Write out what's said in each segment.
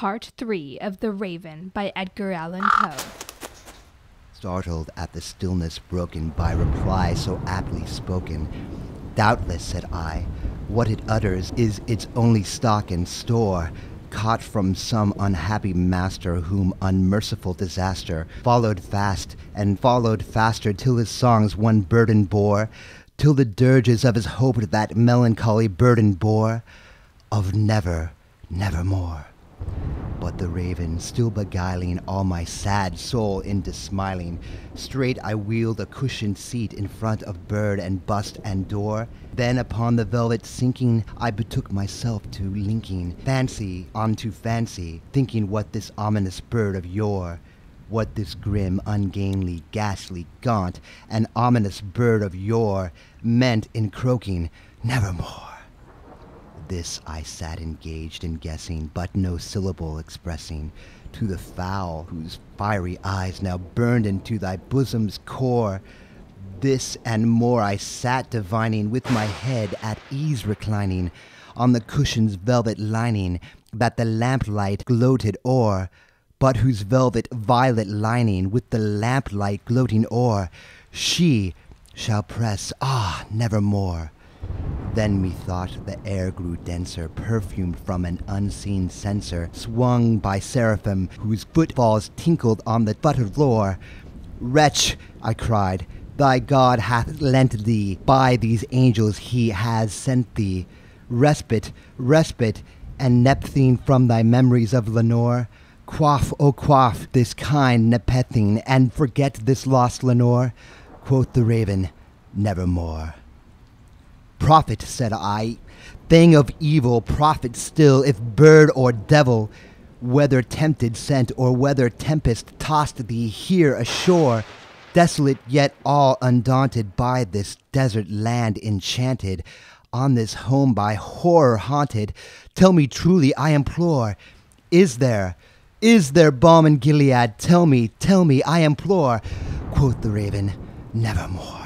Part 3 of The Raven by Edgar Allan Poe. Startled at the stillness broken by reply so aptly spoken, doubtless, said I, what it utters is its only stock and store, caught from some unhappy master whom unmerciful disaster followed fast and followed faster till his songs one burden bore, till the dirges of his hope that melancholy burden bore, of never, nevermore. But the raven, still beguiling all my sad soul into smiling, straight I wheeled a cushioned seat in front of bird and bust and door. Then upon the velvet sinking, I betook myself to linking fancy onto fancy, thinking what this ominous bird of yore, what this grim, ungainly, ghastly, gaunt, and ominous bird of yore meant in croaking, nevermore. This I sat engaged in guessing, but no syllable expressing to the fowl whose fiery eyes now burned into thy bosom's core. This and more I sat divining, with my head at ease reclining on the cushion's velvet lining that the lamplight gloated o'er, but whose velvet violet lining with the lamplight gloating o'er she shall press, nevermore. Then methought the air grew denser, perfumed from an unseen censer, swung by seraphim whose footfalls tinkled on the buttered floor. Wretch, I cried, thy God hath lent thee, by these angels he has sent thee, respite, respite, and nepenthe from thy memories of Lenore. Quaff, O quaff, this kind nepenthe, and forget this lost Lenore. Quoth the raven, nevermore. Prophet, said I, thing of evil, prophet still, if bird or devil, whether tempted sent, or whether tempest tossed thee here ashore, desolate yet all undaunted by this desert land enchanted, on this home by horror haunted, tell me truly, I implore, is there balm in Gilead? Tell me, I implore. Quoth the raven, nevermore.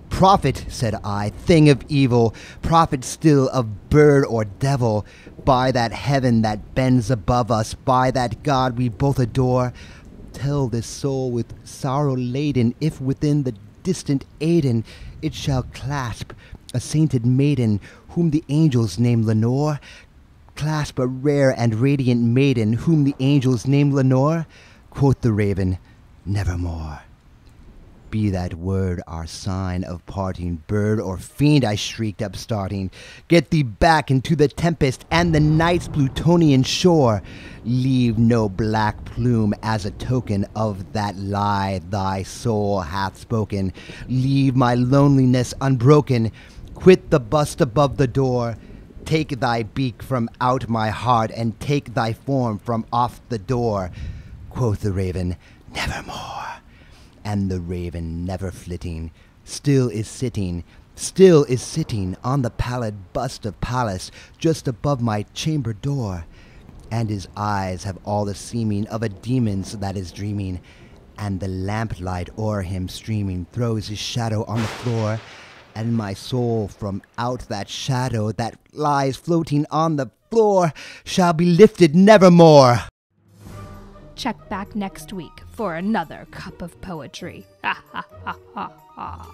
Prophet, said I, thing of evil, prophet still of bird or devil, by that heaven that bends above us, by that God we both adore, tell this soul with sorrow laden, if within the distant Aidenn it shall clasp a sainted maiden, whom the angels name Lenore, clasp a rare and radiant maiden, whom the angels name Lenore. Quoth the raven, nevermore. Be that word our sign of parting, bird or fiend, I shrieked upstarting. Get thee back into the tempest and the night's Plutonian shore. Leave no black plume as a token of that lie thy soul hath spoken. Leave my loneliness unbroken. Quit the bust above the door. Take thy beak from out my heart, and take thy form from off the door. Quoth the raven, nevermore. And the raven, never flitting, still is sitting on the pallid bust of Pallas, just above my chamber door. And his eyes have all the seeming of a demon's that is dreaming, and the lamplight o'er him streaming throws his shadow on the floor, and my soul from out that shadow that lies floating on the floor shall be lifted nevermore. Check back next week for another cup of poetry. Ha ha ha ha ha.